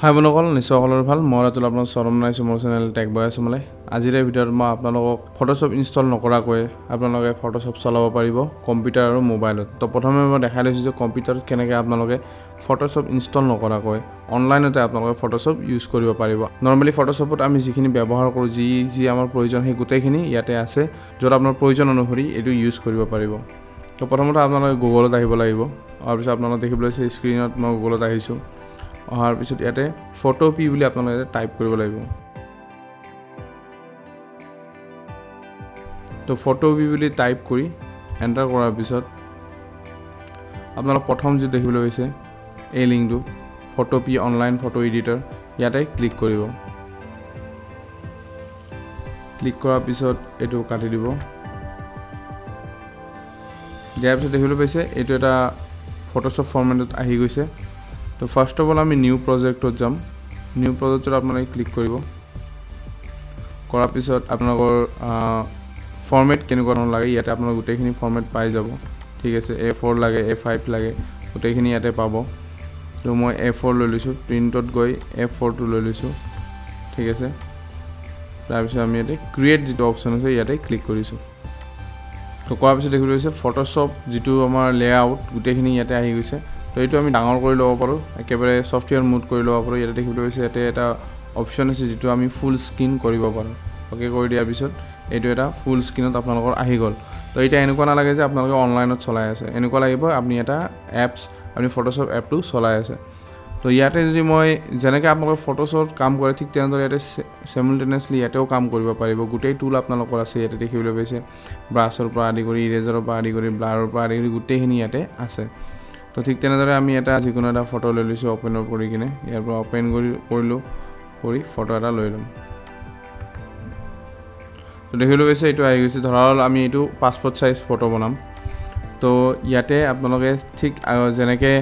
হাই বন্ধুসকল, নিশ্চয় সকলোৰে ভাল। মই ৰাতুল আপোনাক স্বাগতম জনাইছোঁ মোৰ চেনেল টেকবয় আছামলৈ। আজিৰ এই ভিডিঅ'ত মই আপোনালোকক ফটোশ্বপ ইনষ্টল নকৰাকৈ আপোনালোকে ফটোশ্বপ চলাব পাৰিব কম্পিউটাৰ আৰু মোবাইলত। তো প্ৰথমে মই দেখাই দিছোঁ যে কম্পিউটাৰত কেনেকৈ আপোনালোকে ফটোশ্বপ ইনষ্টল নকৰাকৈ অনলাইনতে আপোনালোকে ফটোশ্বপ ইউজ কৰিব পাৰিব। নৰ্মেলি ফটোশ্বপত আমি যিখিনি ব্যৱহাৰ কৰোঁ, যি আমাৰ প্ৰয়োজন সেই গোটেইখিনি ইয়াতে আছে, য'ত আপোনাৰ প্ৰয়োজন অনুসৰি এইটো ইউজ কৰিব পাৰিব। তো প্ৰথমতে আপোনালোকে গুগলত আহিব লাগিব। তাৰপিছত আপোনালোকে দেখিবলৈ পাইছে স্ক্ৰীণত মই গুগলত আহিছোঁ। অহাৰ পিছত ইয়াতে ফটোপি বুলি আপোনালোকে টাইপ কৰিব লাগিব। তো ফটোপি বুলি টাইপ কৰি এণ্টাৰ কৰাৰ পিছত আপোনালোক প্ৰথম যি দেখিবলৈ পাইছে এই লিংকটো ফটোপি অনলাইন ফটো এডিটৰ, ইয়াতে ক্লিক কৰিব। ক্লিক কৰাৰ পিছত এইটো কাটি দিব। দিয়াৰ পিছত দেখিবলৈ পাইছে এইটো এটা ফটোশ্বপ ফৰ্মেটত আহি গৈছে। তো ফাৰ্ষ্ট অফ অল আমি নিউ প্ৰজেক্টত যাম। নিউ প্ৰজেক্টত আপোনালোকে ক্লিক কৰিব। কৰাৰ পিছত আপোনালোকৰ ফৰ্মেট কেনেকুৱা ধৰণৰ লাগে ইয়াতে আপোনালোকে গোটেইখিনি ফৰ্মেট পাই যাব। ঠিক আছে, A4 লাগে, A5 লাগে, গোটেইখিনি ইয়াতে পাব। তো মই A4 লৈ লৈছোঁ, প্ৰিণ্টত গৈ A4টো লৈ লৈছোঁ। ঠিক আছে, তাৰপিছত আমি ইয়াতে ক্ৰিয়েট যিটো অপশ্যন আছে ইয়াতে ক্লিক কৰিছোঁ। তো কৰাৰ পিছত দেখিবলৈ পাইছে ফটোশ্বপ যিটো আমাৰ লেআউট গোটেইখিনি ইয়াতে আহি গৈছে। তো এইটো আমি ডাঙৰ কৰি ল'ব পাৰোঁ, একেবাৰে ছফ্টৱেৰ মুড কৰি ল'ব পাৰোঁ। ইয়াতে দেখিবলৈ পাইছে ইয়াতে এটা অপশ্যন আছে যিটো আমি ফুল স্ক্ৰীণ কৰিব পাৰোঁ। অ'কে কৰি দিয়াৰ পিছত এইটো এটা ফুল স্ক্ৰীণত আপোনালোকৰ আহি গ'ল। তো এতিয়া এনেকুৱা নালাগে যে আপোনালোকে অনলাইনত চলাই আছে, এনেকুৱা লাগিব আপুনি এটা এপছ, আপুনি ফটোশ্বপ এপটো চলাই আছে। তো ইয়াতে যদি মই যেনেকৈ আপোনালোকে ফটোশ্বপ কাম কৰে ঠিক তেনেদৰে ইয়াতে চিমুলটেনিয়াছলি ইয়াতেও কাম কৰিব পাৰিব। গোটেই টুল আপোনালোকৰ আছে ইয়াতে দেখিবলৈ পাইছে, ব্ৰাছৰ পৰা আদি কৰি ইৰেজাৰৰ পৰা আদি কৰি ব্লাৰৰ পৰা আদি কৰি গোটেইখিনি ইয়াতে আছে। তো ঠিক তেনেদৰে আমি এটা যিকোনো এটা ফটো লৈ লৈছোঁ অ'পেনৰ কৰি কিনে, ইয়াৰ পৰা অ'পেন কৰিলোঁ, কৰি ফটো এটা লৈ ল'ম। তো দেখিবলৈ পাইছে এইটো আহি গৈছে। ধৰা হ'ল আমি এইটো পাছপৰ্ট চাইজ ফটো বনাম। তো ইয়াতে আপোনালোকে ঠিক যেনেকৈ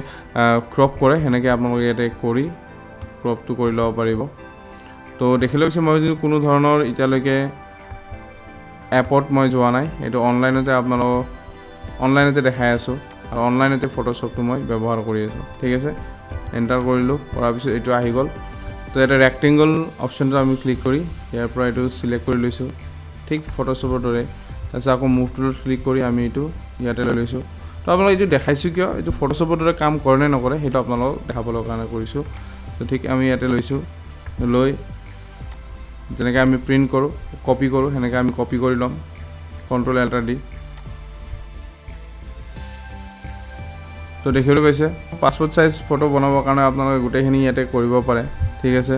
ক্ৰপ কৰে সেনেকৈ আপোনালোকে ইয়াতে কৰি ক্ৰপটো কৰি ল'ব পাৰিব। তো দেখিবলৈ পাইছে মই যদি কোনো ধৰণৰ এতিয়ালৈকে এপত মই যোৱা নাই, এইটো অনলাইনতে দেখাই আছোঁ আৰু অনলাইনতে ফটোশ্বপটো মই ব্যৱহাৰ কৰি আছোঁ। ঠিক আছে, এণ্টাৰ কৰিলোঁ, কৰাৰ পিছত এইটো আহি গ'ল। তো ইয়াতে ৰেক্টেংগল অপশ্যনটো আমি ক্লিক কৰি ইয়াৰ পৰা এইটো চিলেক্ট কৰি লৈছোঁ, ঠিক ফটোশ্বপৰ দৰে। তাৰপিছত আকৌ মুভ টুলত ক্লিক কৰি আমি এইটো ইয়াতে লৈ লৈছোঁ। তো আপোনালোক এইটো দেখাইছোঁ কিয়, এইটো ফটোশ্বপৰ দৰে কাম কৰে নে নকৰে সেইটো আপোনালোকক দেখাবলৈ কাৰণে কৰিছোঁ। তো ঠিক আমি ইয়াতে লৈছোঁ, লৈ যেনেকৈ আমি প্ৰিণ্ট কৰোঁ, কপি কৰোঁ, সেনেকৈ আমি কপি কৰি ল'ম কণ্ট্ৰল এল্টাৰ দি। তো দেখিবলৈ পাইছে পাছপৰ্ট চাইজ ফটো বনাবৰ কাৰণে আপোনালোকে গোটেইখিনি ইয়াতে কৰিব পাৰে। ঠিক আছে,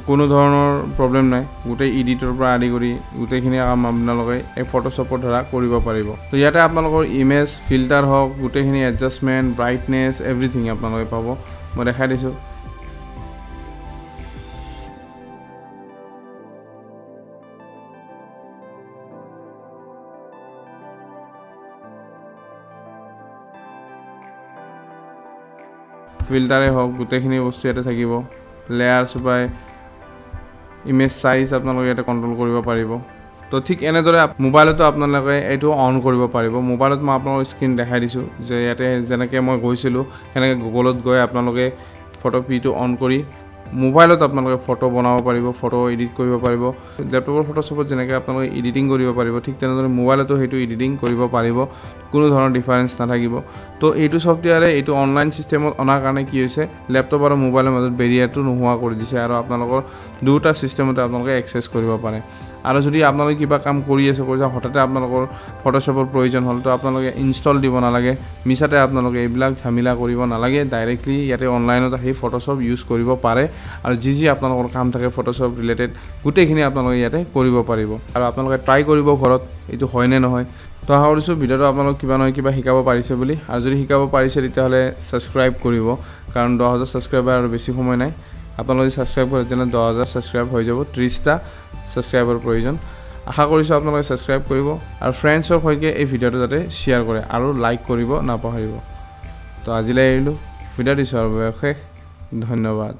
কোনো ধৰণৰ প্ৰব্লেম নাই, গোটেই এডিটৰ পৰা আদি কৰি গোটেইখিনি কাম আপোনালোকে এই ফটোশ্বপৰ দ্বাৰা কৰিব পাৰিব। তো ইয়াতে আপোনালোকৰ ইমেজ ফিল্টাৰ হওক, গোটেইখিনি এডজাষ্টমেণ্ট, ব্ৰাইটনেছ, এভৰিথিং আপোনালোকে পাব। মই দেখাই দিছোঁ। ফিল্টাৰে হওক গোটেইখিনি বস্তু ইয়াতে থাকিব। লেয়াৰ চুপাই ইমেজ চাইজ আপোনালোকে ইয়াতে কণ্ট্ৰল কৰিব পাৰিব। তো ঠিক এনেদৰে মোবাইলতো আপোনালোকে এইটো অন কৰিব পাৰিব। মোবাইলত মই আপোনালোকৰ স্ক্ৰীণ দেখাই দিছোঁ যে ইয়াতে যেনেকৈ মই গৈছিলোঁ সেনেকৈ গুগলত গৈ আপোনালোকে ফটোপিটো অন কৰি মোবাইলত আপোনালোকে ফটো বনাব পাৰিব, ফটো এডিট কৰিব পাৰিব। লেপটপৰ ফটোশ্বপত যেনেকৈ আপোনালোকে এডিটিং কৰিব পাৰিব ঠিক তেনেদৰে মোবাইলতো সেইটো এডিটিং কৰিব পাৰিব, কোনো ধৰণৰ ডিফাৰেঞ্চ নাথাকিব। তো এইটো ছফ্টৱেৰে এইটো অনলাইন ছিষ্টেমত অনাৰ কাৰণে কি হৈছে, লেপটপ আৰু মোবাইলৰ মাজত বেৰিয়াৰটো নোহোৱা কৰি দিছে আৰু আপোনালোকৰ দুটা ছিষ্টেমতে আপোনালোকে এক্সেছ কৰিব পাৰে। আৰু যদি আপোনালোকে কিবা কাম কৰি আছে হঠাতে আপোনালোকৰ ফটোশ্বপৰ প্ৰয়োজন হ'ল, তো আপোনালোকে ইনষ্টল দিব নালাগে, মিছাতে আপোনালোকে এইবিলাক ঝামেলা কৰিব নালাগে। ডাইৰেক্টলি ইয়াতে অনলাইনত আহি ফটোশ্বপ ইউজ কৰিব পাৰে আৰু যি আপোনালোকৰ কাম থাকে ফটোশ্বপ ৰিলেটেড গোটেইখিনি আপোনালোকে ইয়াতে কৰিব পাৰিব। আৰু আপোনালোকে ট্ৰাই কৰিব ঘৰত এইটো হয় নে নহয়। তো আশা কৰিছোঁ ভিডিঅ'টো আপোনালোক কিবা নহয় কিবা শিকাব পাৰিছে বুলি। আৰু যদি শিকাব পাৰিছে তেতিয়াহ'লে ছাবস্ক্ৰাইব কৰিব, কাৰণ 10,000 ছাবস্ক্ৰাইবাৰ আৰু বেছি সময় নাই। আপোনালোকে যদি ছাবস্ক্ৰাইব কৰে তেতিয়াহ'লে 10,000 ছাবস্ক্ৰাইব হৈ যাব। 30টা ছাবস্ক্ৰাইবাৰ প্ৰয়োজন। আশা কৰিছোঁ আপোনালোকে ছাবস্ক্ৰাইব কৰিব আৰু ফ্ৰেণ্ডছৰ সৈতে এই ভিডিঅ'টো যাতে শ্বেয়াৰ কৰে আৰু লাইক কৰিব নাপাহৰিব। তো আজিলৈ এৰিলোঁ, ভিডিঅ' দিছোঁ আৰু অশেষ ধন্যবাদ।